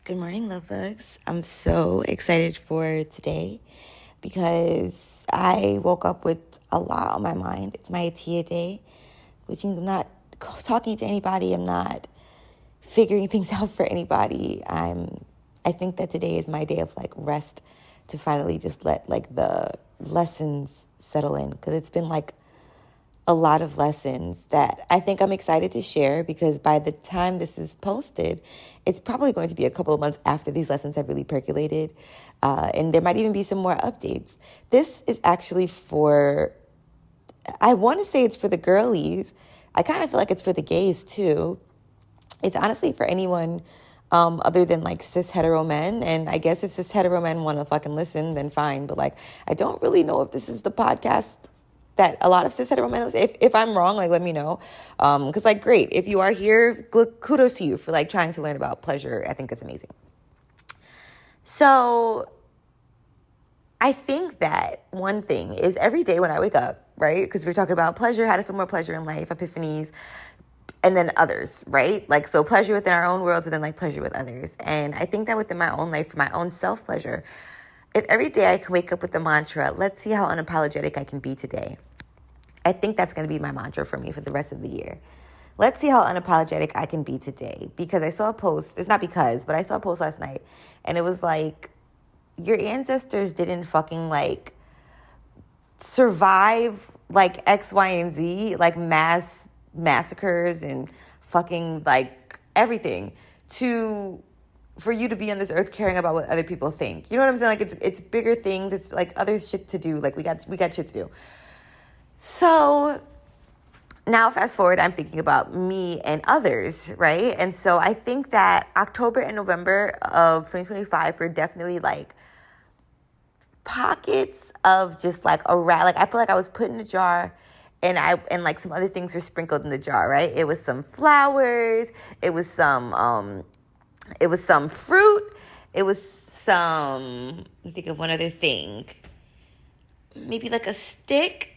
Good morning, love bugs. I'm so excited for today because I woke up with a lot on my mind. It's my Atia day, which means I'm not talking to anybody. I'm not figuring things out for anybody. I think that today is my day of like rest to finally just let like the lessons settle in, because it's been like a lot of lessons that I think I'm excited to share, because by the time this is posted, it's probably going to be a couple of months after these lessons have really percolated. And there might even be some more updates. This is actually I want to say it's for the girlies. I kind of feel like it's for the gays too. It's honestly for anyone other than like cis hetero men. And I guess if cis hetero men want to fucking listen, then fine. But like, I don't really know if this is the podcast that a lot of cis hetero men listen. If I'm wrong, like, let me know. Because like, great. If you are here, kudos to you for like trying to learn about pleasure. I think it's amazing. So I think that one thing is every day when I wake up, right? Because we're talking about pleasure, how to feel more pleasure in life, epiphanies, and then others, right? Like, so pleasure within our own worlds, and then like pleasure with others. And I think that within my own life, for my own self-pleasure, if every day I can wake up with the mantra, let's see how unapologetic I can be today. I think that's going to be my mantra for me for the rest of the year. Let's see how unapologetic I can be today. Because I saw a post, it's not because, but I saw a post last night, and it was like, your ancestors didn't fucking like survive like X, Y, and Z, like mass massacres and fucking like everything for you to be on this earth caring about what other people think. You know what I'm saying? Like it's bigger things. It's like other shit to do. Like we got shit to do. So now fast forward, I'm thinking about me and others, right? And so I think that October and November of 2025 were definitely like pockets of just like like I feel like I was put in a jar, and like some other things were sprinkled in the jar, right? It was some flowers, it was some fruit, it was some, let me think of one other thing, maybe like a stick.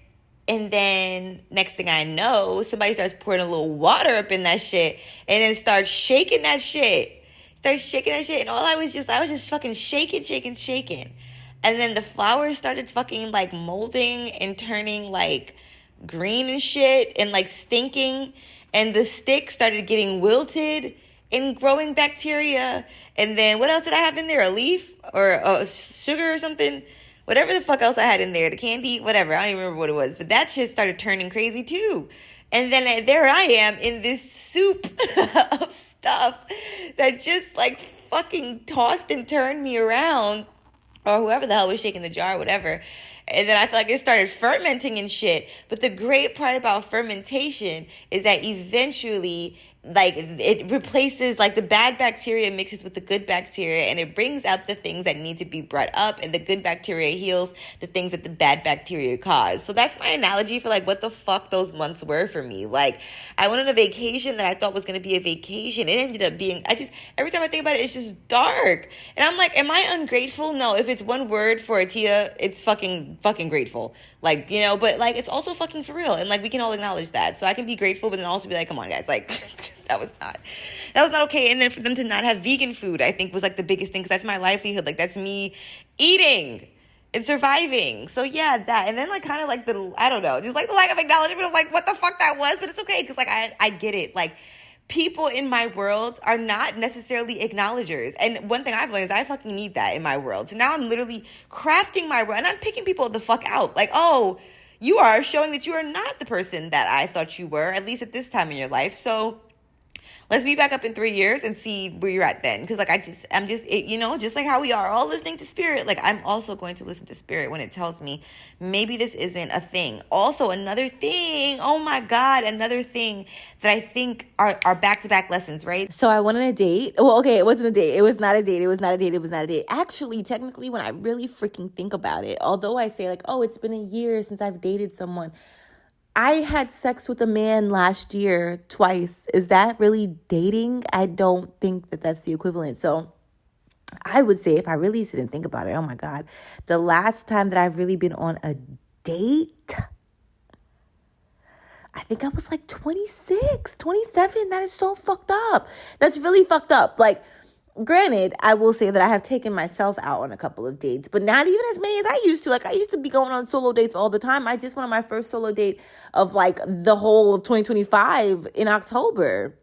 And then next thing I know, somebody starts pouring a little water up in that shit, and then starts shaking that shit. And all I was just fucking shaking. And then the flowers started fucking like molding and turning like green and shit and like stinking. And the stick started getting wilted and growing bacteria. And then what else did I have in there? A leaf or sugar or something? Whatever the fuck else I had in there, the candy, whatever. I don't even remember what it was. But that shit started turning crazy too. And then there I am in this soup of stuff that just like fucking tossed and turned me around. Or whoever the hell was shaking the jar, whatever. And then I feel like it started fermenting and shit. But the great part about fermentation is that eventually, like, it replaces, like, the bad bacteria mixes with the good bacteria, and it brings out the things that need to be brought up, and the good bacteria heals the things that the bad bacteria cause. So that's my analogy for, like, what the fuck those months were for me. Like, I went on a vacation that I thought was going to be a vacation. It ended up being, every time I think about it, it's just dark. And I'm like, am I ungrateful? No, if it's one word for Atia, it's fucking grateful. Like, you know, but, like, it's also fucking for real. And, like, we can all acknowledge that. So I can be grateful, but then also be like, come on, guys, like... That was not okay. And then for them to not have vegan food, I think was like the biggest thing, because that's my livelihood. Like, that's me eating and surviving. So yeah, that. And then like kind of like I don't know, just like the lack of acknowledgement of like what the fuck that was. But it's okay, because like I get it. Like, people in my world are not necessarily acknowledgers. And one thing I've learned is I fucking need that in my world. So now I'm literally crafting my world, and I'm picking people the fuck out. Like, oh, you are showing that you are not the person that I thought you were, at least at this time in your life. So let's be back up in 3 years and see where you're at then. Because, like, just like how we are all listening to Spirit, like, I'm also going to listen to Spirit when it tells me maybe this isn't a thing. Also, another thing, oh my God, another thing that I think are back-to-back lessons, right? So I went on a date. Well, okay, it wasn't a date. It was not a date. Actually, technically, when I really freaking think about it, although I say, like, oh, it's been a year since I've dated someone, I had sex with a man last year twice. Is that really dating? I don't think that that's the equivalent. So I would say, if I really sit and think about it, oh my God, the last time that I've really been on a date, I think I was like 26, 27. That is so fucked up. That's really fucked up. Like, granted, I will say that I have taken myself out on a couple of dates, but not even as many as I used to. Like, I used to be going on solo dates all the time. I just went on my first solo date of like the whole of 2025 in October.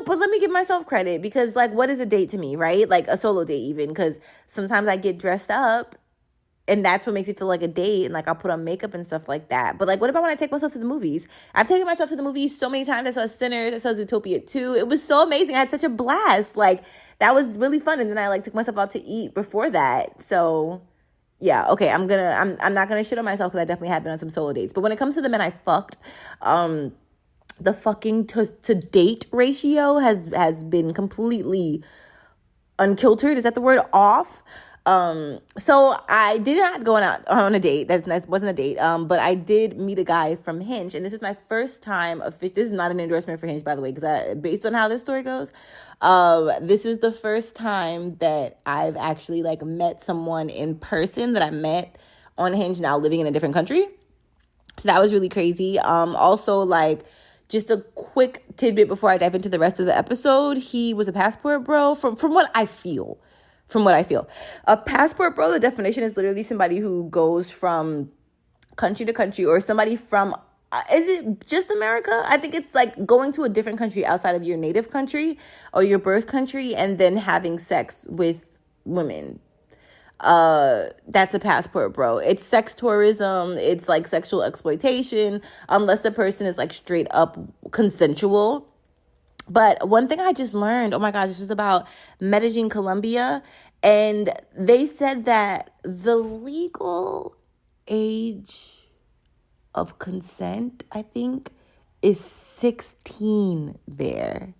But let me give myself credit because, like, what is a date to me, right? Like a solo date even, because sometimes I get dressed up and that's what makes it feel like a date, and like I'll put on makeup and stuff like that. But like, what about when I take myself to the movies? I've taken myself to the movies so many times. I saw Sinners, I saw Zootopia 2. It was so amazing. I had such a blast. Like, that was really fun. And then I like took myself out to eat before that. So yeah, okay, I'm not gonna shit on myself because I definitely have been on some solo dates. But when it comes to the men I fucked, the fucking to date ratio has been completely unkiltered. Is that the word? Off. So I did not go out on a date. That wasn't a date. But I did meet a guy from Hinge, and this was my first time this is not an endorsement for Hinge, by the way, because based on how this story goes, this is the first time that I've actually like met someone in person that I met on Hinge now living in a different country. So that was really crazy. Also, like, just a quick tidbit before I dive into the rest of the episode. He was a passport bro from what I feel. A passport bro, the definition is literally somebody who goes from country to country, or somebody from, is it just America? I think it's like going to a different country outside of your native country or your birth country and then having sex with women. That's a passport bro. It's sex tourism. It's like sexual exploitation, unless the person is like straight up consensual. But one thing I just learned, oh my gosh, this was about Medellin, Colombia, and they said that the legal age of consent, I think, is 16 there.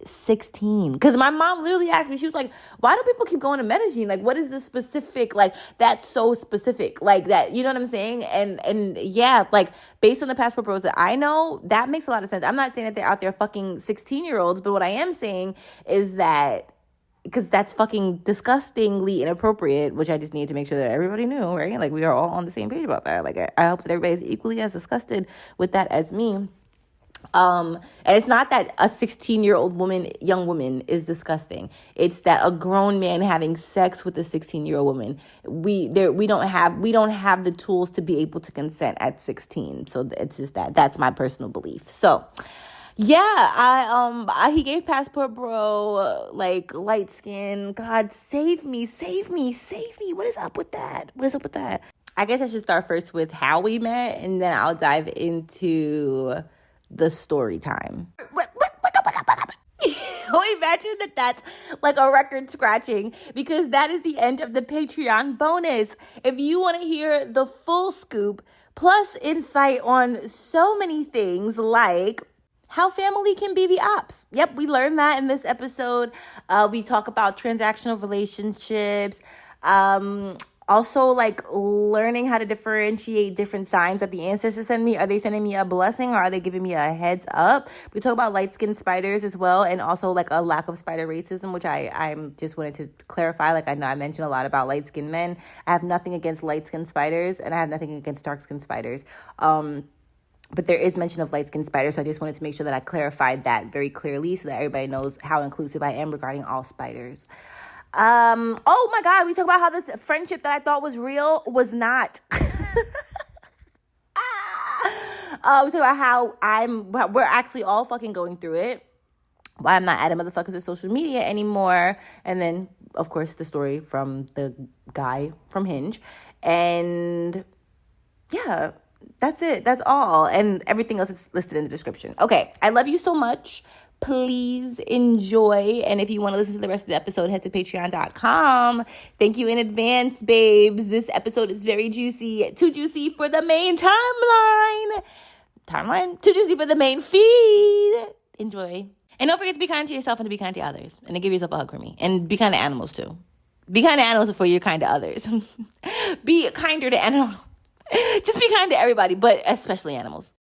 16. Because my mom literally asked me, she was like, why do people keep going to Medellin? Like, what is the specific, like, that's so specific, like that, you know what I'm saying? And yeah, like, based on the passport bros that I know, that makes a lot of sense. I'm not saying that they're out there fucking 16-year-olds, but what I am saying is that, because that's fucking disgustingly inappropriate, which I just need to make sure that everybody knew, right? Like, we are all on the same page about that. Like, I hope that everybody's equally as disgusted with that as me. And it's not that a 16-year-old young woman is disgusting. It's that a grown man having sex with a 16-year-old woman. We don't have the tools to be able to consent at 16. So it's just that's my personal belief. So yeah, he gave passport bro like light skin. God save me. What is up with that? I guess I should start first with how we met, and then I'll dive into the story time. Imagine that's like a record scratching, because that is the end of the Patreon bonus. If you want to hear the full scoop plus insight on so many things like how family can be the opps. Yep, we learned that in this episode. We talk about transactional relationships. Also, like, learning how to differentiate different signs that the ancestors send me. Are they sending me a blessing, or are they giving me a heads up? We talk about light-skinned spiders as well, and also, like, a lack of spider racism, which I'm just wanted to clarify. Like, I know I mentioned a lot about light-skinned men. I have nothing against light-skinned spiders, and I have nothing against dark-skinned spiders. But there is mention of light-skinned spiders, so I just wanted to make sure that I clarified that very clearly so that everybody knows how inclusive I am regarding all spiders. Oh my God, we talk about how this friendship that I thought was real was not. We talk about how we're actually all fucking going through it. Why I'm not adding motherfuckers to social media anymore. And then, of course, the story from the guy from Hinge. And yeah, that's it. That's all. And everything else is listed in the description. Okay, I love you so much. Please enjoy. And if you want to listen to the rest of the episode, head to patreon.com. Thank you in advance, babes. This episode is very juicy. Too juicy for the main timeline. Too juicy for the main feed. Enjoy. And don't forget to be kind to yourself and to be kind to others. And to give yourself a hug for me. And be kind to animals, too. Be kind to animals before you're kind to others. Be kinder to animals. Just be kind to everybody, but especially animals.